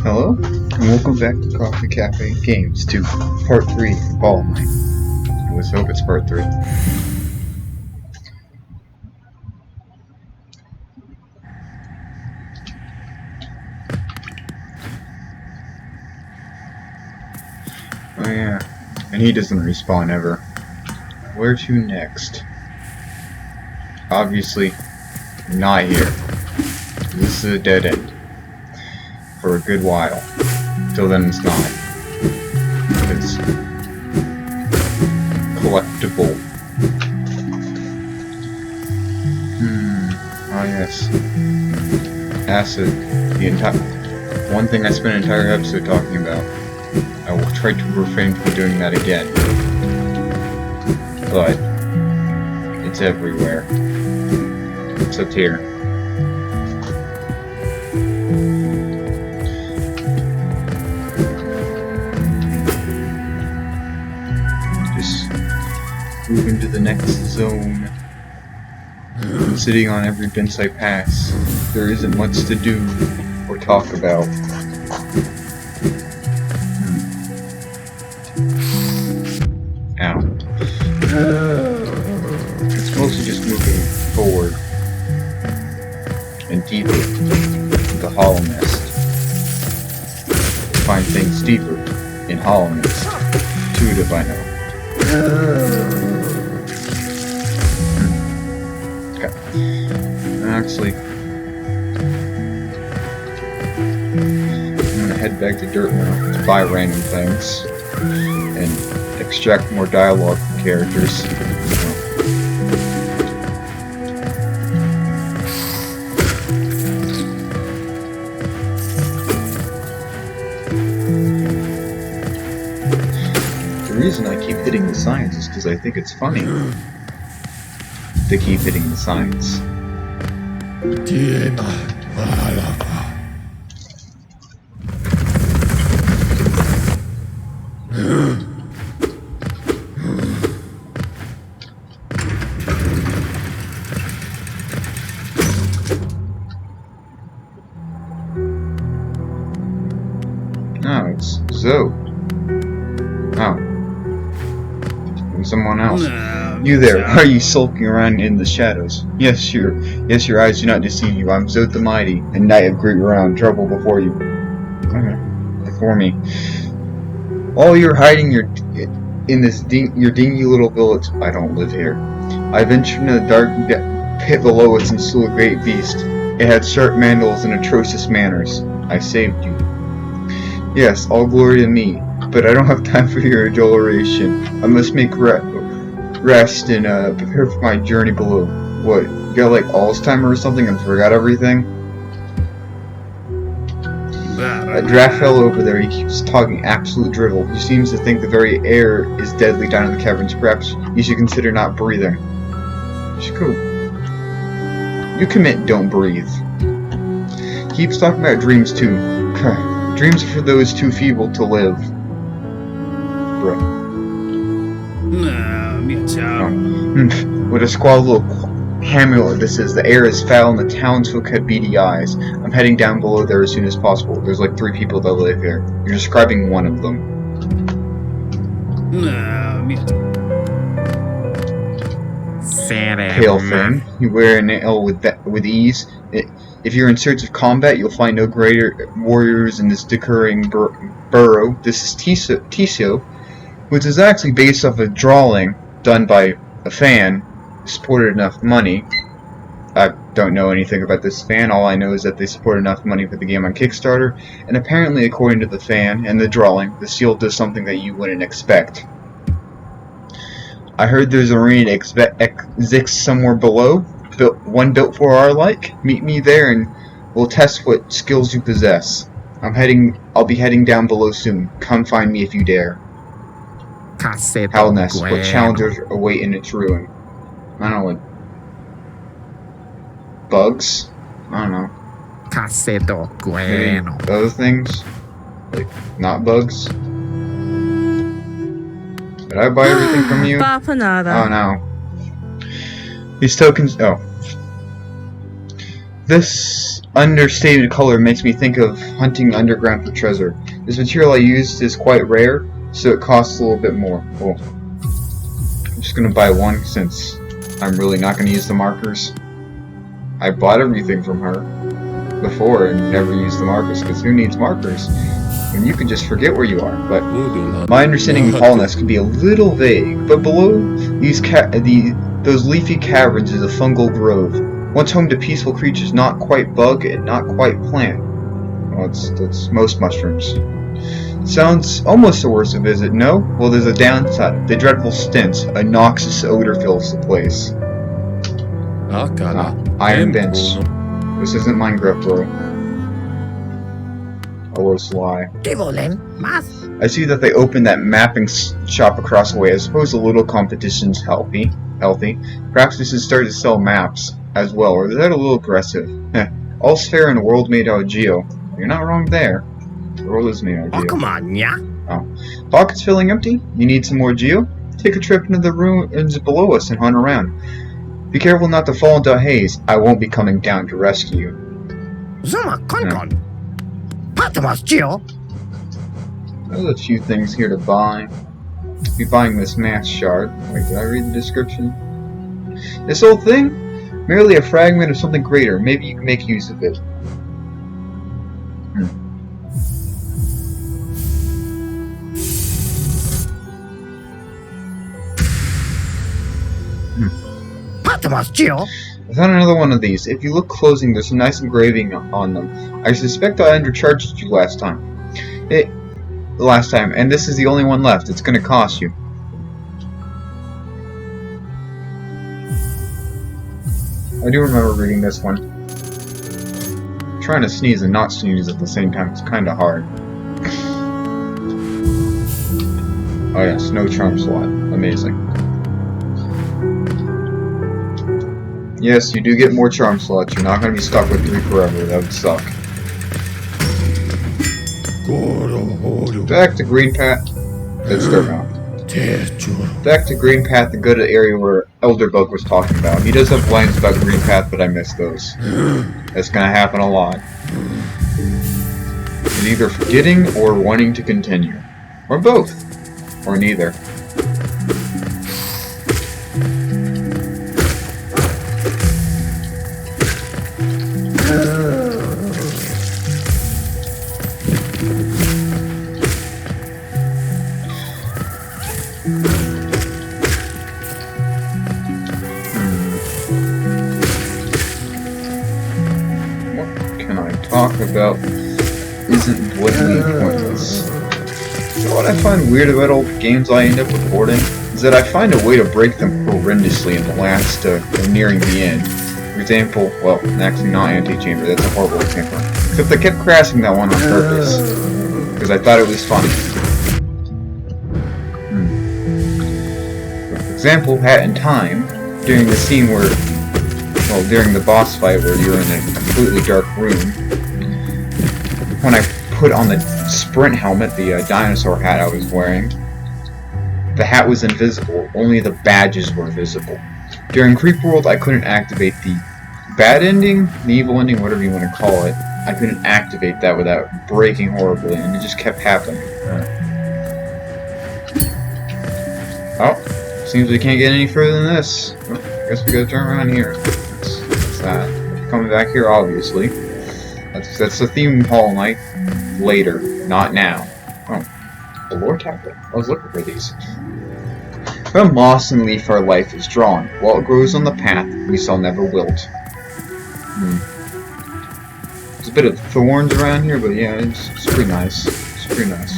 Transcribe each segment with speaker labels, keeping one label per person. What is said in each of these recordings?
Speaker 1: Hello, and welcome back to Coffee Cafe Games to Part 3 of Ball Night. Let's hope it's Part 3. Oh yeah, and he doesn't respawn ever. Where to next? Obviously, not here. This is a dead end. For a good while. Till then it's not. It's collectible. Oh yes. Acid. One thing I spent an entire episode talking about. I will try to refrain from doing that again. But it's everywhere. Except here. Just move into the next zone. Sitting on every bench I pass, there isn't much to do or talk about. Ow. It's mostly just moving forward and deeper into Hollow Nest. Find things deeper in Hollow Nest. Intuitive, I know. Actually, I'm gonna head back to Dirt now to buy random things and extract more dialogue from characters. The reason I keep hitting the signs is because I think it's funny to keep hitting the signs. Oh, it's Zoe. Oh. And someone else. You there, why are you sulking around in the shadows? Yes, your eyes do not deceive you. I'm Zoe the Mighty, and Knight of Great Renown, trouble before you. Before me. All you're hiding in this your dingy little village. I don't live here. I ventured into the dark pit below us and slew a great beast. It had sharp mandibles and atrocious manners. I saved you. Yes, all glory to me, but I don't have time for your adoration. I must make rest and prepare for my journey below. What, you got like Alzheimer or something and forgot everything? A draft fellow over there, he keeps talking absolute drivel. He seems to think the very air is deadly down in the caverns. Perhaps you should consider not breathing. You should go. You commit, don't breathe. He keeps talking about dreams too. Dreams are for those too feeble to live. Bro. What a squalid little hamlet this is. The air is foul and the townsfolk have beady eyes. I'm heading down below there as soon as possible. There's like 3 people that live here. You're describing one of them. Pale thing. You wear an L with ease. If you're in search of combat, you'll find no greater warriors in this decaying burrow. This is Tisio, which is actually based off a drawing done by a fan who supported enough money. I don't know anything about this fan. All I know is that they supported enough money for the game on Kickstarter, and apparently, according to the fan and the drawing, the seal does something that you wouldn't expect. I heard there's a arena exists somewhere below, one built for our like. Meet me there and we'll test what skills you possess. I'll be heading down below soon. Come find me if you dare. Hell Nest, what challengers await in its ruin? I don't know what. Bugs? I don't know. Maybe other things? Like, not bugs? Did I buy everything from you? Oh no. These tokens. Oh. This understated color makes me think of hunting underground for treasure. This material I used is quite rare, so it costs a little bit more. Well, I'm just gonna buy one since I'm really not gonna use the markers. I bought everything from her before and never used the markers, because who needs markers when you can just forget where you are? But my understanding of Holness can be a little vague, but below those leafy caverns is a fungal grove, once home to peaceful creatures not quite bug and not quite plant. Well, that's most mushrooms. Sounds almost worth a visit, no? Well, there's a downside. The dreadful stench, a noxious odor fills the place. Iron bench. This isn't Minecraft, bro. I was lie. I see that they opened that mapping shop across the way. I suppose a little competition's healthy. Perhaps they should start to sell maps as well, or is that a little aggressive? All's fair in a world made out of geo. You're not wrong there. The world is made out of geo.
Speaker 2: Oh, come on, yeah?
Speaker 1: Oh. Pockets feeling empty? You need some more geo? Take a trip into the ruins below us and hunt around. Be careful not to fall into a haze. I won't be coming down to rescue you.
Speaker 2: Zuma, con. Patamas, Geo.
Speaker 1: There's a few things here to buy. Be buying this mass shard. Wait, did I read the description? This whole thing? Merely a fragment of something greater. Maybe you can make use of it.
Speaker 2: Patamas, Geo.
Speaker 1: I found another one of these. If you look closely, there's some nice engraving on them. I suspect I undercharged you last time. And this is the only one left. It's gonna cost you. I do remember reading this one. I'm trying to sneeze and not sneeze at the same time. It's kinda hard. Oh yes, no charm slot. Amazing. Yes, you do get more charm slots. You're not going to be stuck with 3 forever. That would suck. Back to Green Path. Let's start now. Back to Green Path, the good area where Elderbug was talking about. He does have lines about Green Path, but I missed those. That's going to happen a lot. It's either forgetting or wanting to continue. Or both. Or neither. Talk about isn't blatantly pointless. So what I find weird about all the games I end up recording is that I find a way to break them horrendously in the last, nearing the end. For example, well, actually not Anti-Chamber, that's a horrible example. Except I kept crashing that one on purpose, because I thought it was funny. For example, Hat in Time, during the scene where, well, during the boss fight where you're in a completely dark room, when I put on the sprint helmet, the dinosaur hat I was wearing, the hat was invisible, only the badges were visible. During Creep World, I couldn't activate the bad ending, the evil ending, whatever you want to call it. I couldn't activate that without breaking horribly, and it just kept happening. Oh, seems we can't get any further than this. Oh, I guess we gotta turn around here. That's that. Coming back here, obviously. That's the theme of Hollow Knight. Later, not now. Oh, the lore tablet. I was looking for these. From moss and leaf our life is drawn. While it grows on the path, we shall never wilt. There's a bit of thorns around here, but yeah, it's pretty nice. It's pretty nice.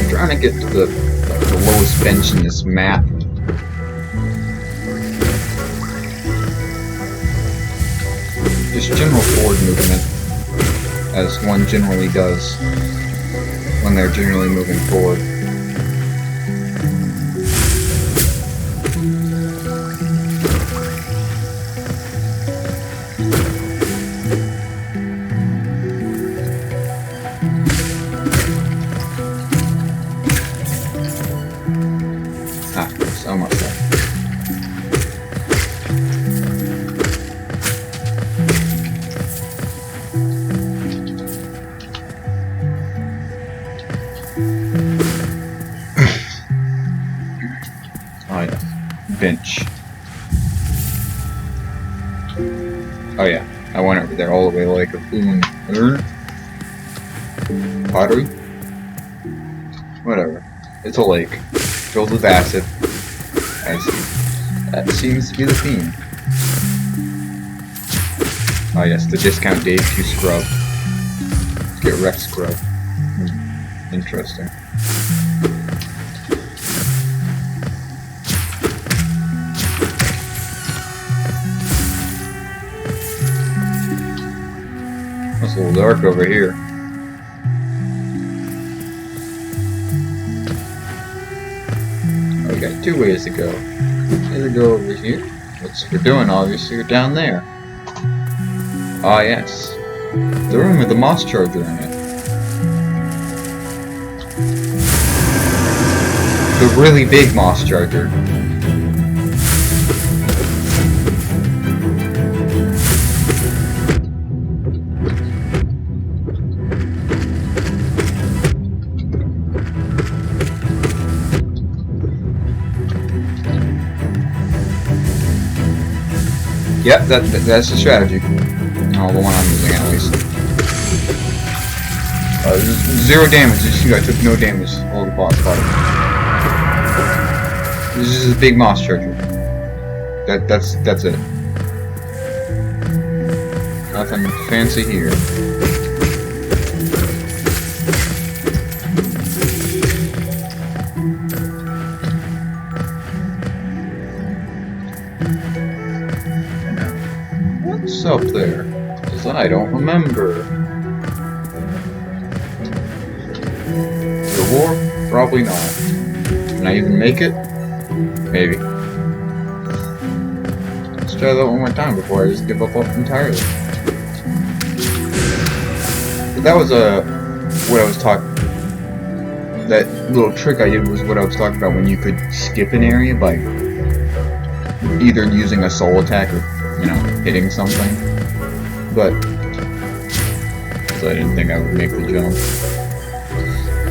Speaker 1: Trying to get to the lowest bench in this map. Just general forward movement, as one generally does when they're generally moving forward. bench. Oh yeah, I went over there all the way like a urn. Pottery? Whatever. It's a lake. Filled with acid. As that seems to be the theme. Oh yes, the discount Dave Q scrub. Get wrecked scrub. Interesting. It's a little dark over here. Oh, we got two ways to go. Either go over here, which we're doing obviously, or down there. Ah yes, the room with the moss charger in it. The really big moss charger. Yep, that's the strategy. Oh, the one I'm using at least. Zero damage. You see, I took no damage. All the boss fight. This is a big moss charger. That's it. Nothing fancy here. What's up there? Because I don't remember. The war? Probably not. Can I even make it? Maybe. Let's try that one more time before I just give up entirely. But that was what I was talking. That little trick I did was what I was talking about when you could skip an area by either using a soul attack or, you know, hitting something. But so I didn't think I would make the jump.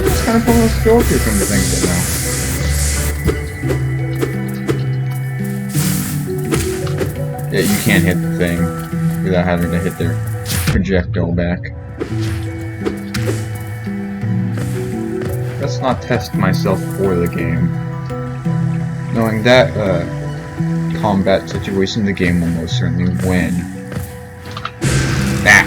Speaker 1: It's kind of fun to go through some of the things now. Yeah, you can't hit the thing without having to hit their projectile back. Let's not test myself for the game. Knowing that combat situation, the game will most certainly win. Ah!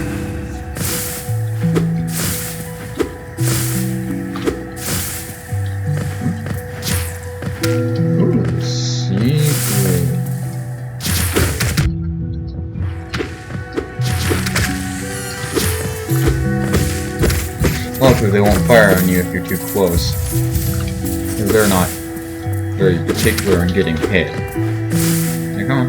Speaker 1: Ooh, secret. Luckily, they won't fire on you if you're too close, because they're not very particular in getting hit. Now, come on.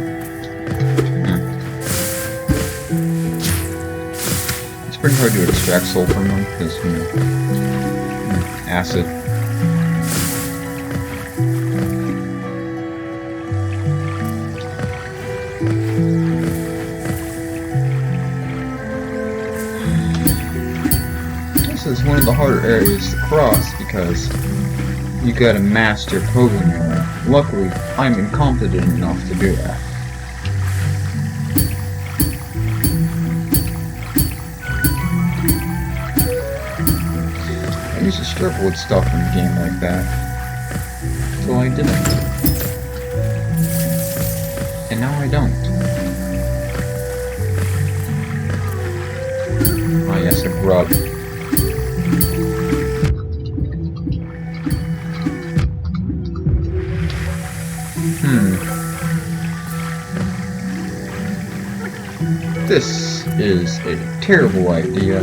Speaker 1: It's pretty hard to extract soul from them, because, you know, acid. This is one of the harder areas to cross, because you gotta master Pokemon. Luckily, I'm incompetent enough to do that. I used to struggle with stuff in a game like that, so I didn't. And now I don't. Oh yes, a grub. This is a terrible idea.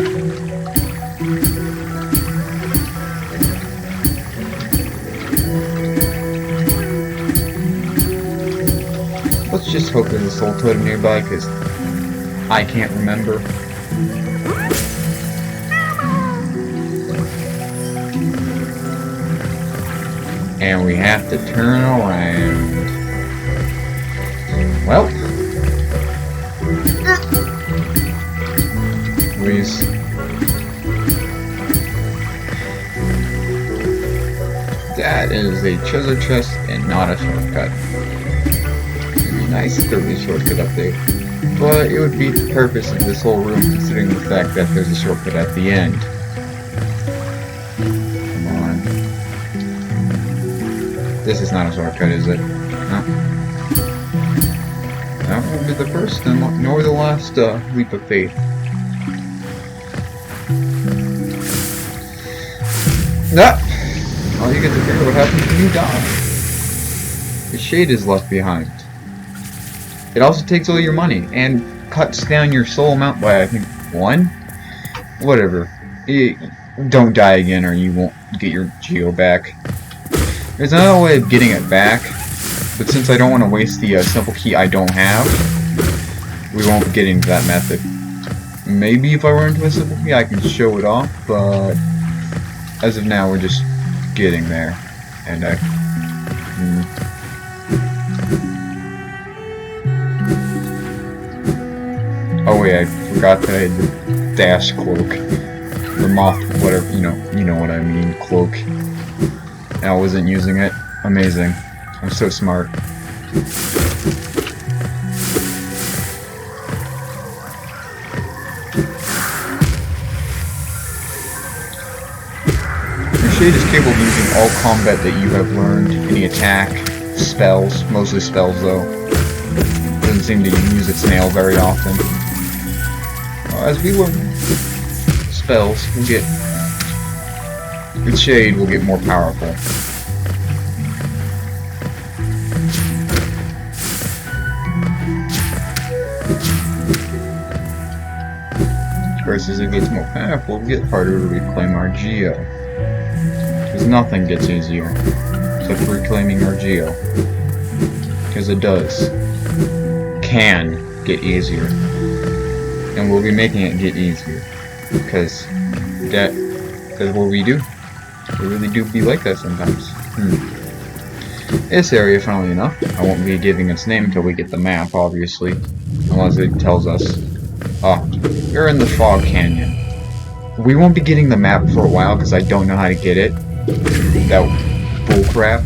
Speaker 1: Let's just hope there's a soul totem nearby, because I can't remember. And we have to turn around. Well. Please. That is a treasure chest and not a shortcut. nice if there was a shortcut up there. But it would beat the purpose of this whole room considering the fact that there's a shortcut at the end. Come on. This is not a shortcut, is it? No. That won't be the first nor the last leap of faith. Nah! All you get to hear what happens when you die. The shade is left behind. It also takes all your money and cuts down your soul amount by, I think, 1? Whatever. Don't die again or you won't get your geo back. There's another way of getting it back, but since I don't want to waste the simple key I don't have, we won't get into that method. Maybe if I run into a simple key I can show it off, but as of now we're just getting there. And oh wait, I forgot that I had the dash cloak. The moth, whatever, you know what I mean, cloak. And I wasn't using it. Amazing. I'm so smart. Your shade is capable of using all combat that you have learned. Any attack, spells, mostly spells though. Doesn't seem to use its nail very often. As we learn spells, we'll get its shade will get more powerful. Of course, as it gets more powerful, it'll get harder to reclaim our geo. Because nothing gets easier except for reclaiming our geo. Because it does. Can get easier. And we'll be making it get easier. Because what we do. We really do be like that sometimes. This area, funnily enough, I won't be giving its name until we get the map, obviously. Unless it tells us, oh, you're in the Fog Canyon. We won't be getting the map for a while because I don't know how to get it. That bullcrap.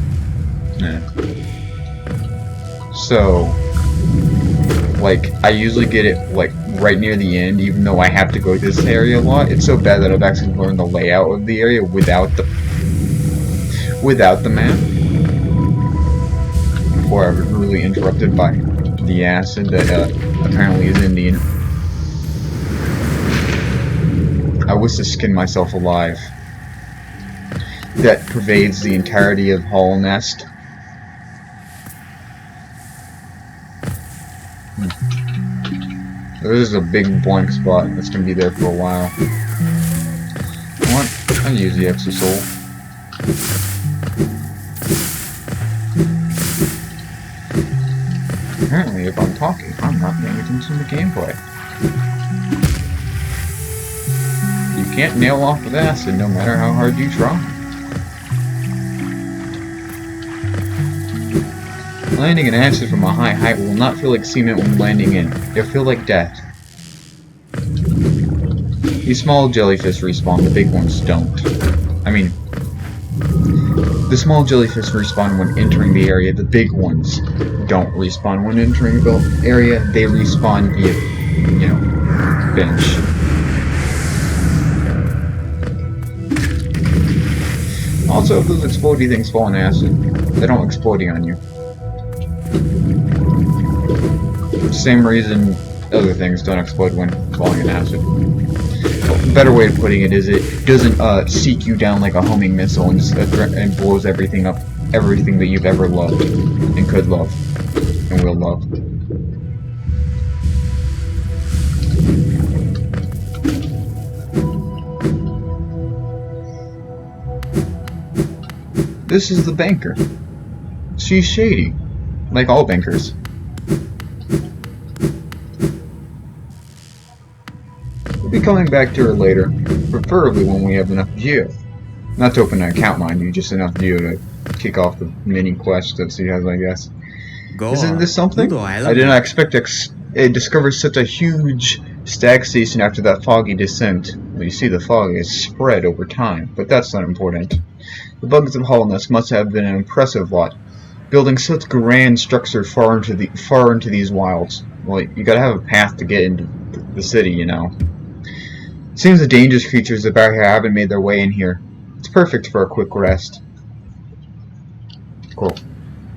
Speaker 1: Nah. So, like, I usually get it, like, right near the end, even though I have to go to this area a lot. It's so bad that I've actually learned the layout of the area without the map. Before I was really interrupted by the acid that apparently is Indian. I wish to skin myself alive. That pervades the entirety of Hollow Nest. There is a big blank spot that's going to be there for a while. What? I'll use the extra soul. Apparently, if I'm talking, I'm not paying attention to the gameplay. You can't nail off with acid no matter how hard you try. Landing in acid from a high height will not feel like cement when landing in. It'll feel like death. These small jellyfish respawn, the big ones don't. I mean, the small jellyfish respawn when entering the area, the big ones don't respawn when entering the area. They respawn via, you know, bench. Also, if those explodey things fall in acid, they don't explodey on you. Same reason other things don't explode when falling in acid. A better way of putting it is it doesn't seek you down like a homing missile and, and blows everything up, everything that you've ever loved and could love and will love. This is the banker. She's shady, like all bankers. We'll be coming back to her later, preferably when we have enough geo. Not to open an account, mind you, just enough geo to kick off the mini quest that she has, I guess. Isn't this something? I did not expect to discover such a huge stag station after that foggy descent. Well, you see, the fog is spread over time, but that's not important. The bugs of Hollow Nest must have been an impressive lot. building such grand structure far into these wilds. Well, you gotta have a path to get into the city, you know. Seems the dangerous creatures about here haven't made their way in here. It's perfect for a quick rest. Cool.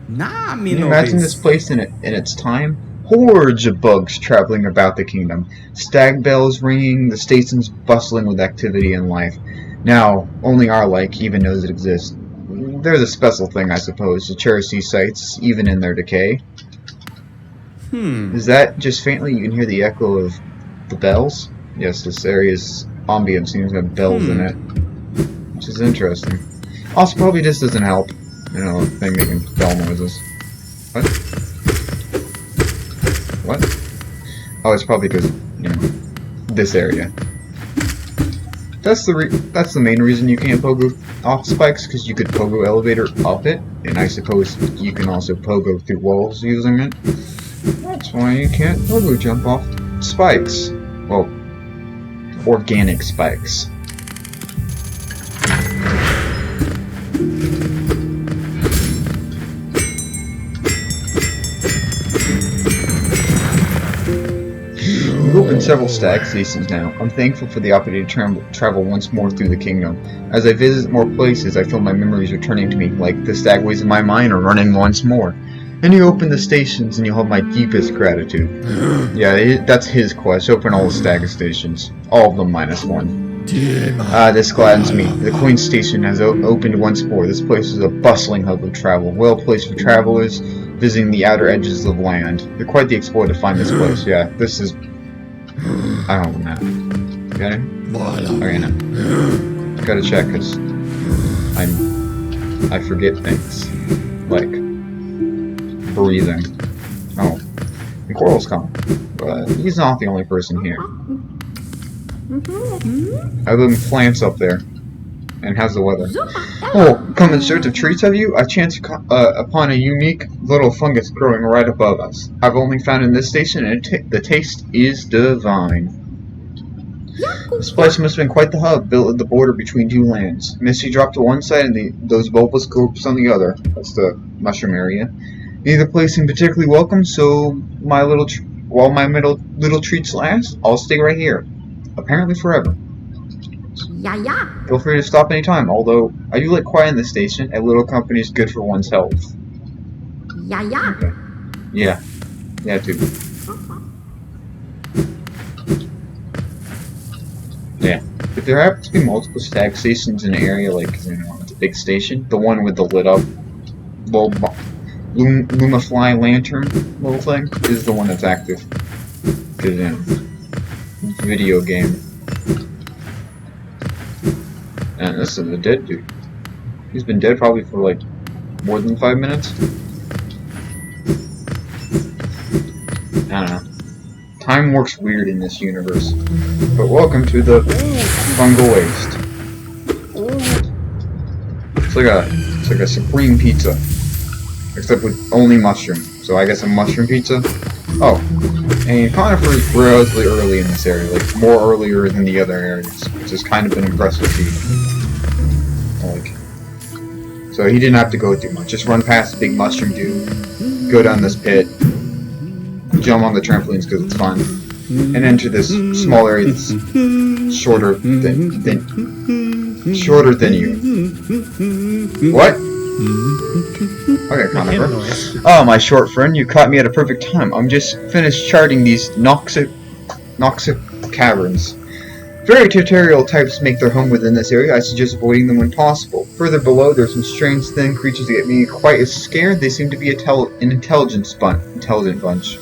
Speaker 1: Can you imagine this place in its time? Hordes of bugs traveling about the kingdom. Stag bells ringing, the stations bustling with activity and life. Now, only our like even knows it exists. There's a special thing, I suppose, to cherish these sites, even in their decay. Is that just faintly you can hear the echo of the bells? Yes, this area's ambience seems to have bells in it. Which is interesting. Also, probably just doesn't help. You know, thing making bell noises. What? What? Oh, it's probably because, you know, this area. That's the main reason you can't pogo off spikes, because you could pogo elevator up it, and I suppose you can also pogo through walls using it. That's why you can't pogo jump off spikes. Well, organic spikes. We've opened several stag stations now. I'm thankful for the opportunity to travel once more through the kingdom. As I visit more places, I feel my memories returning to me, like the stagways in my mind are running once more. And you open the stations and you hold my deepest gratitude. Yeah, that's his quest. Open all the stag stations. All of them minus one. This gladdens me. The Queen Station has opened once more. This place is a bustling hub of travel. Well placed for travelers visiting the outer edges of land. You're quite the explorer to find this place. Yeah, this is... I don't know. Got it? Okay, no. Gotta check, because I forget things. Like breathing. Oh. And Coral's coming. But he's not the only person here. Other than plants up there. And how's the weather? Oh, come in search of treats, have you? I chanced upon a unique little fungus growing right above us. I've only found in this station, and the taste is divine. This place must have been quite the hub, built at the border between two lands. Misty dropped to one side and those bulbous groups on the other. That's the mushroom area. Neither place seemed particularly welcome, so while my little treats last, I'll stay right here. Apparently forever. Feel free to stop anytime, although I do like quiet in the station. A little company is good for one's health. Okay. Yeah. Yeah, too. Yeah. If there happen to be multiple stag stations in an area, like, you know, the big station, the one with the lit up little Lumafly lantern little thing is the one that's active. Because, you know, video game. And this is a dead dude. He's been dead probably for like more than 5 minutes. I don't know. Time works weird in this universe. But welcome to the Fungal Waste. It's like a supreme pizza. Except with only mushroom. So I guess a mushroom pizza. Oh. And Conifer is relatively early in this area, like more earlier than the other areas, which has kind of been impressive feat. Like, so he didn't have to go through much. Just run past the big mushroom dude, go down this pit, jump on the trampolines because it's fun, and enter this small area that's shorter than you. What? Okay, Conifer. Oh, my short friend, you caught me at a perfect time. I'm just finished charting these Noxic caverns. Very territorial types make their home within this area. I suggest avoiding them when possible. Further below, there's some strange thin creatures that get me quite as scared. They seem to be an intelligent bunch.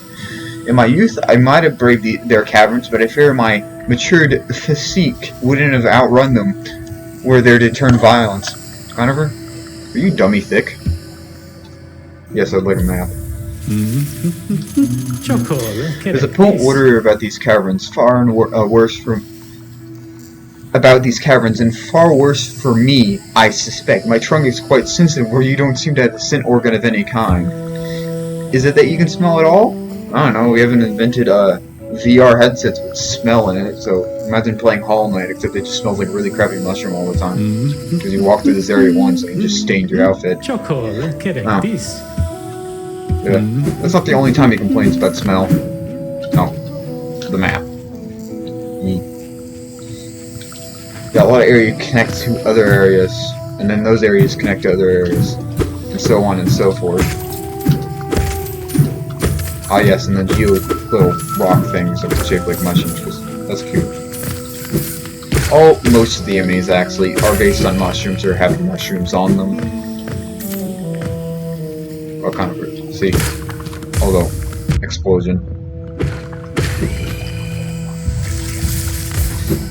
Speaker 1: In my youth, I might have braved their caverns, but I fear my matured physique wouldn't have outrun them were there to turn violent. Conifer? Are you dummy thick? Yes, I'd like a map. There's a poet order about these caverns, far and worse for me, I suspect. My trunk is quite sensitive, where you don't seem to have a scent organ of any kind. Is it that you can smell it all? I don't know. We haven't invented VR headsets with smell in it, so imagine playing Hollow Knight, except it just smells like really crappy mushroom all the time. Because you walk through this area once and you just stained your outfit. That's not the only time he complains about smell. No, the map. Got a lot of area connect to other areas, and then those areas connect to other areas, and so on and so forth. Ah yes, and then you little rock things that are shaped like mushrooms. That's cute. Most of the enemies actually are based on mushrooms or have mushrooms on them. What kind of fruit? See? Although, explosion.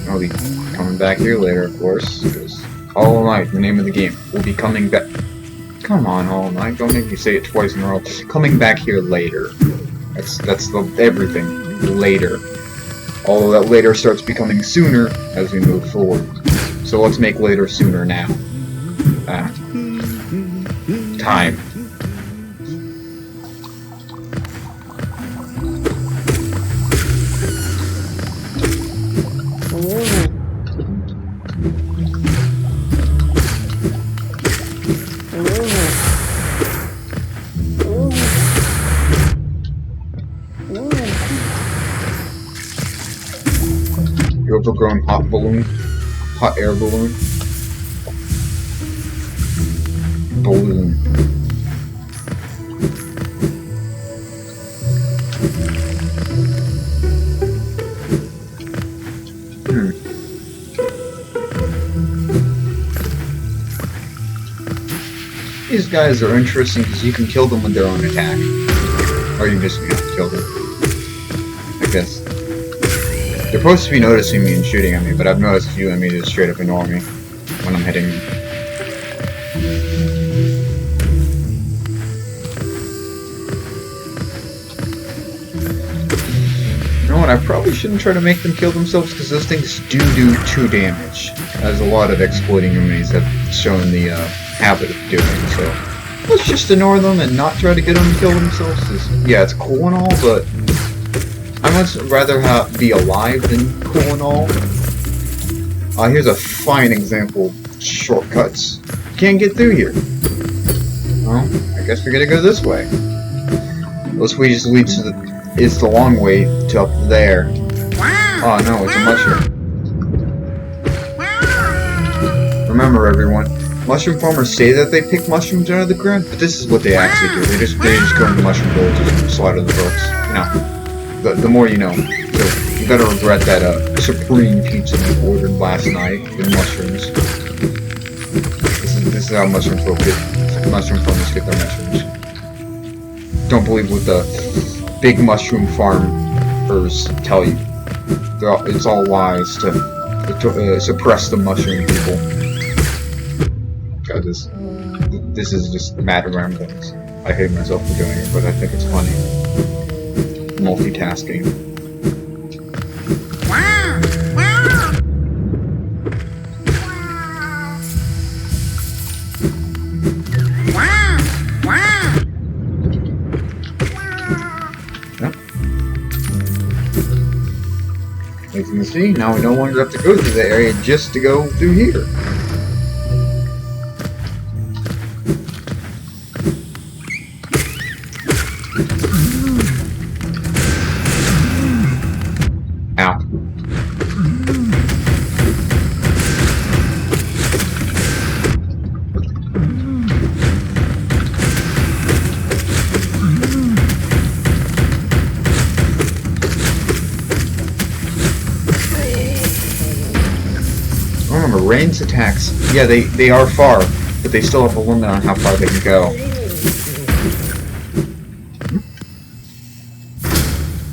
Speaker 1: I'll be coming back here later, of course, because Hollow Knight, the name of the game, will be coming back. Come on, Hollow Knight, don't make me say it twice in a row. Coming back here later. That's the everything. Later. Although that later starts becoming sooner as we move forward. So let's make later sooner now. Time. The overgrown hot air balloon. These guys are interesting because you can kill them with their own attack. Or you just kill them. I guess. They're supposed to be noticing me and shooting at me, but I've noticed a few enemies just straight up ignore me when I'm hitting them. You know what, I probably shouldn't try to make them kill themselves because those things do 2 damage, as a lot of exploiting enemies have shown the habit of doing, so let's just ignore them and not try to get them to kill themselves. Yeah, it's cool and all, but I much rather be alive than cool and all. Here's a fine example of shortcuts. Can't get through here. Well, I guess we're gonna go this way. This way just leads to it's the long way to up there. Oh no, it's a mushroom. Remember everyone, mushroom farmers say that they pick mushrooms out of the ground, but this is what they actually do. They just go into mushroom villages and slaughter the folks. You know. The more you know. So you better regret that supreme pizza you ordered last night with mushrooms. This is how mushroom farmers get their mushrooms. Don't believe what the big mushroom farmers tell you. It's all lies to suppress the mushroom people. God, this is just mad ramblings. I hate myself for doing it, but I think it's funny. Multitasking. Yep. As you can see, now we no longer have to go through the area just to go through here. Range attacks, yeah, they are far, but they still have a limit on how far they can go.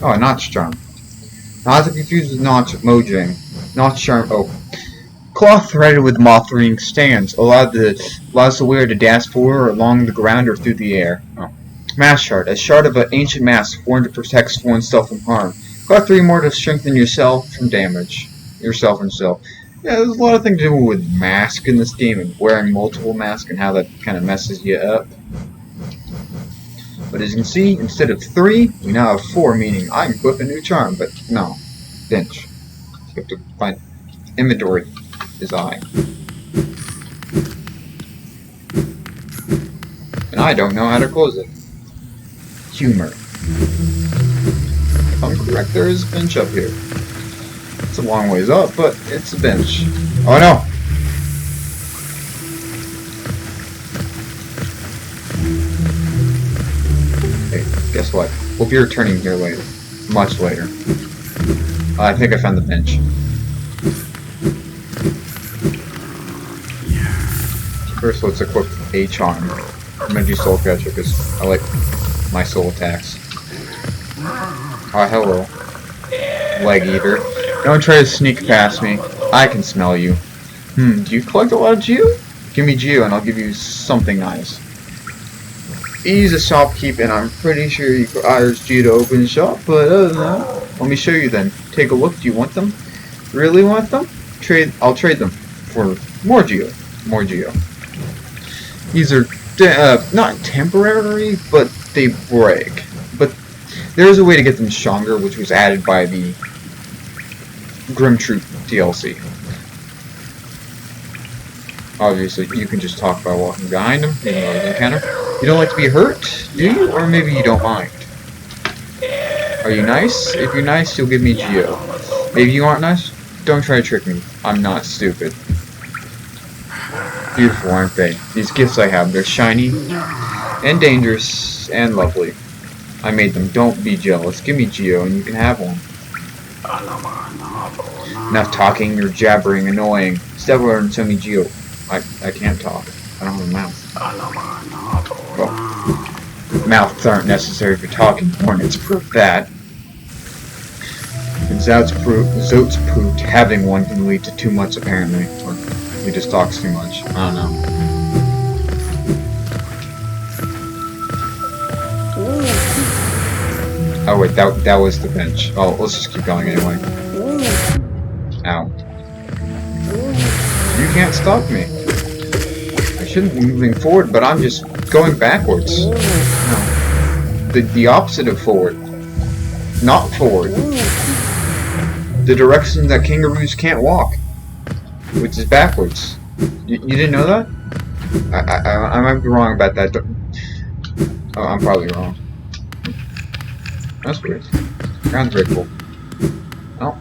Speaker 1: Oh, a Notch Charm. Not to be confused with Mojang. Notch Charm, cloth threaded with moth ring stands allows the wearer to dash forward along the ground or through the air. Mass Shard, a shard of an ancient mask worn to protect oneself from harm. Collect 3 more to strengthen yourself from damage. Yourself and self. Yeah, there's a lot of things to do with mask in this game and wearing multiple masks and how that kind of messes you up. But as you can see, instead of 3, we now have 4, meaning I can equip a new charm, but no. Bench. You have to find inventory is I. And I don't know how to close it. humor. If I'm correct, there is a bench up here. It's a long ways up, but it's a bench. Oh no! Hey, guess what? We'll be returning here later. Much later. I think I found the bench. First, let's equip a charm. I'm gonna do soul catcher because I like my soul attacks. Oh, hello. Leg eater. Don't try to sneak past me. I can smell you. Do you collect a lot of Geo? Give me Geo and I'll give you something nice. He's a shopkeep and I'm pretty sure he requires Geo to open the shop, but other than that, let me show you then. Take a look. Do you want them? Really want them? I'll trade them for more Geo. More Geo. These are not temporary, but they break. But there is a way to get them stronger, which was added by the Grim Troop DLC. Obviously, you can just talk by walking behind them, even though there's an encounter. You don't like to be hurt, do you? Or maybe you don't mind. Are you nice? If you're nice, you'll give me Geo. Maybe you aren't nice? Don't try to trick me. I'm not stupid. Beautiful, aren't they? These gifts I have, they're shiny, and dangerous, and lovely. I made them. Don't be jealous. Give me Geo, and you can have one. Enough talking, you're jabbering, annoying. Step over and show me Geo. I can't talk. I don't have a mouth. Well, mouths aren't necessary for talking. Hornets prove that. And Zout's proved having one can lead to too much, apparently. Or he just talks too much. I don't know. Oh wait, that was the bench. Oh, let's just keep going anyway. Ow. You can't stop me. I shouldn't be moving forward, but I'm just going backwards. No. The opposite of forward. Not forward. The direction that kangaroos can't walk. Which is backwards. You didn't know that? I might be wrong about that. Oh, I'm probably wrong. That's weird. Ground's very cool. Oh.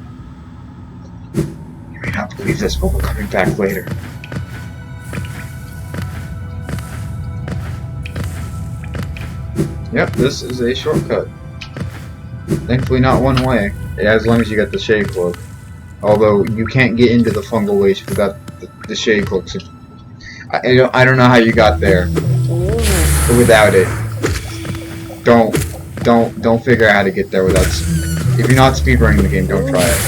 Speaker 1: You may not believe this, but we're coming back later. Yep, this is a shortcut. Thankfully not one way, as long as you get the shade cloak. Although, you can't get into the fungal waste without the shade cloak. So I don't know how you got there. But without it. Don't figure out how to get there without... If you're not speedrunning the game, don't try it.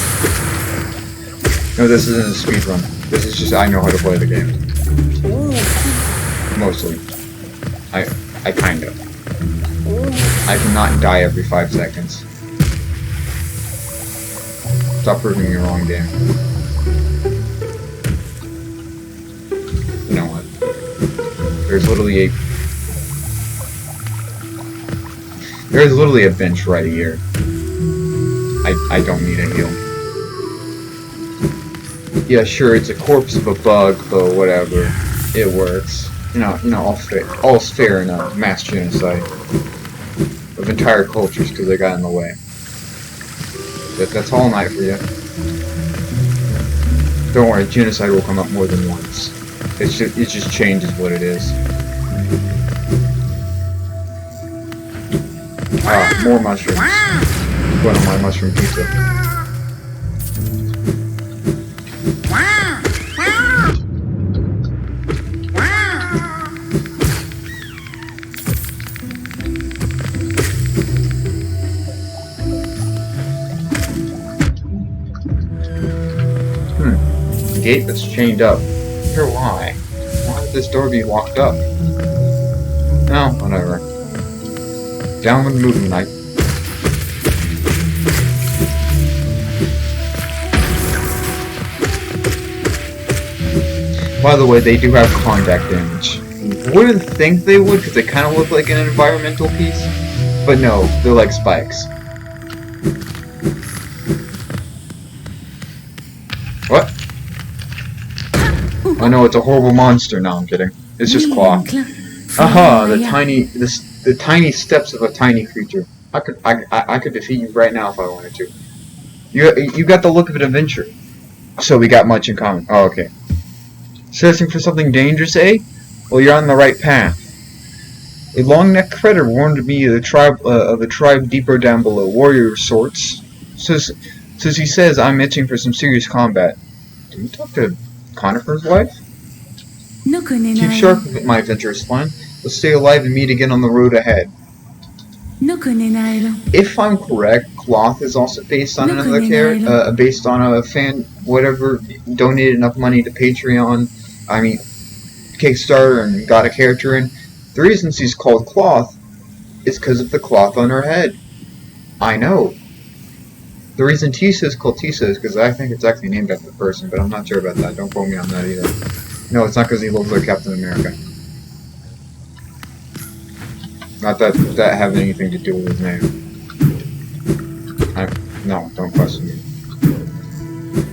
Speaker 1: No, this isn't a speedrun. This is just I know how to play the game. Mostly. I kind of. I cannot die every 5 seconds. Stop proving me wrong, game. You know what? There's literally a bench right here. I don't need a heal. Yeah, sure, it's a corpse of a bug, but whatever. It works. You know, all's fair in a mass genocide of entire cultures because they got in the way. That's all night for you. Don't worry, genocide will come up more than once. It just changes what it is. Ah, more mushrooms. Put on my mushroom pizza. Gate that's chained up. Here, why? Why would this door be locked up? No, whatever. Down with movement, By the way, they do have contact damage. Wouldn't think they would, because they kind of look like an environmental piece. But no, they're like spikes. What? Oh no, it's a horrible monster. No, I'm kidding. It's just Claw. Aha, the the tiny steps of a tiny creature. I could defeat you right now if I wanted to. You got the look of an adventurer. So we got much in common. Oh, okay. Searching for something dangerous, eh? Well, you're on the right path. A long-necked predator warned me of the tribe deeper down below, warrior of sorts. Says he says I'm itching for some serious combat. Did you talk to Conifer's wife? Keep sharp, my adventurous friend. Let's stay alive and meet again on the road ahead. If I'm correct, Cloth is also based on another character, based on a fan, whatever, donated enough money to Patreon, Kickstarter, and got a character in. The reason she's called Cloth is because of the cloth on her head. I know. The reason Tisa is called Tisa is because I think it's actually named after the person, but I'm not sure about that. Don't quote me on that either. No, it's not because he looks like Captain America. Not that that have anything to do with his name. No, don't question me.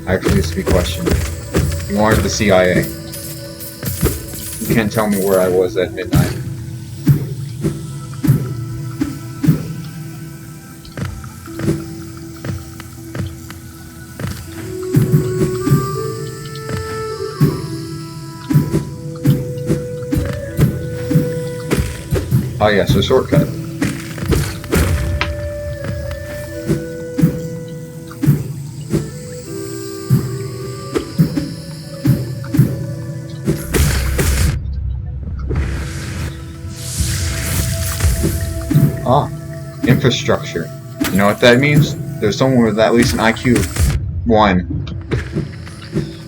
Speaker 1: I actually used to be questioned. You wanted the CIA. You can't tell me where I was at midnight. Oh yes, a shortcut. Ah, infrastructure. You know what that means? There's someone with at least an IQ 1.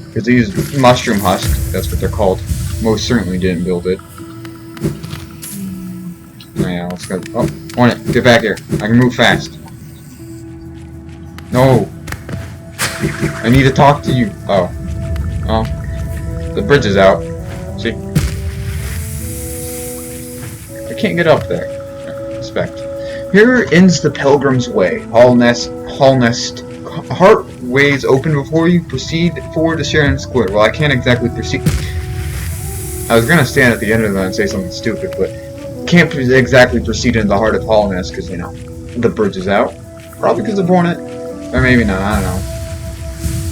Speaker 1: Because these mushroom husks, that's what they're called, most certainly didn't build it. Oh yeah, let's go. Oh, Hornet, get back here. I can move fast. No. I need to talk to you. Oh. Oh. The bridge is out. See? I can't get up there. Respect. Here ends the Pilgrim's Way. Hall Nest. Heart ways open before you. Proceed forward to Sharon Square. Well, I can't exactly proceed. I was gonna stand at the end of that and say something stupid, but can't exactly proceed into the heart of Hall Nest because, you know, the bridge is out. Probably because of Hornet. Or maybe not, I don't know.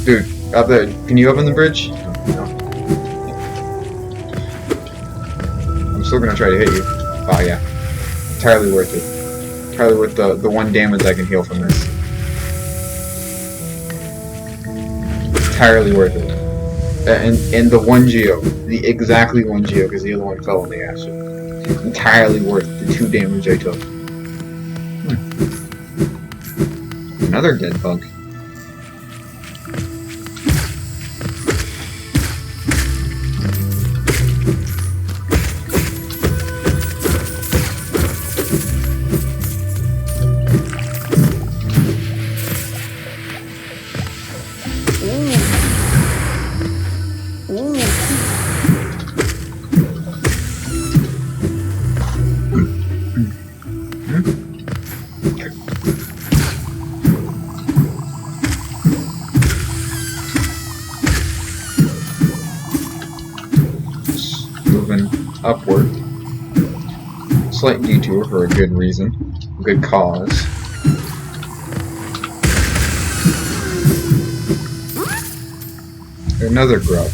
Speaker 1: Dude, up there, can you open the bridge? No. I'm still gonna try to hit you. Oh yeah. Entirely worth it. Entirely worth the 1 damage I can heal from this. Entirely worth it. And the 1 geo. The exactly 1 geo, because the other one fell in the acid. Entirely worth the 2 damage I took. Another dead bug. Upward. Slight detour for a good reason. A good cause. Another grub.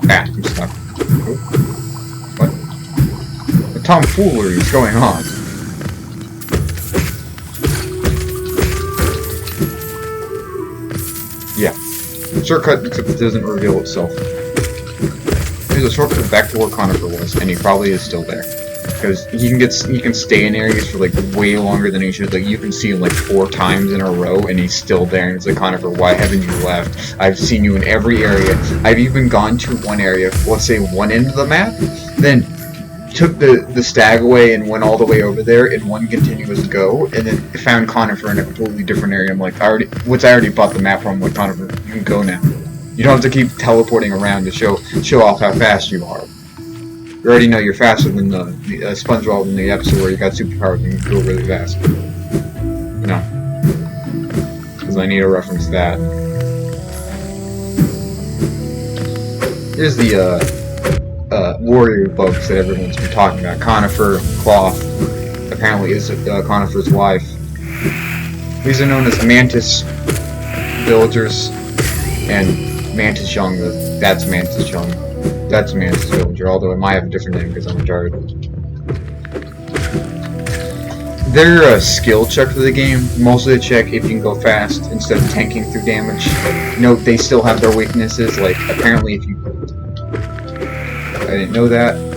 Speaker 1: Ah, I'm stuck. Oh. What? What tomfoolery is going on? Yeah. Shortcut, except it doesn't reveal itself. There's a shortcut back to where Conifer was, and he probably is still there. Because he can stay in areas for like way longer than he should. Like you can see him like 4 times in a row, and he's still there. And it's like, Conifer, why haven't you left? I've seen you in every area. I've even gone to one area, let's say one end of the map, then took the stag away and went all the way over there in one continuous go, and then found Conifer in a completely different area. I'm like, I already bought the map from, like, Conifer, you can go now. You don't have to keep teleporting around to show off how fast you are. You already know you're faster than the SpongeBob in the episode where you got superpowers and you can go really fast. You know. Because I need to reference that. here's the warrior bugs that everyone's been talking about. Conifer, Cloth, apparently is Conifer's wife. These are known as Mantis villagers, and Mantis Young, that's Mantis Young. That's Mantis Villager, although it might have a different name because I'm retarded. They're a skill check for the game. Mostly a check if you can go fast instead of tanking through damage. Note they still have their weaknesses, like apparently if you... I didn't know that.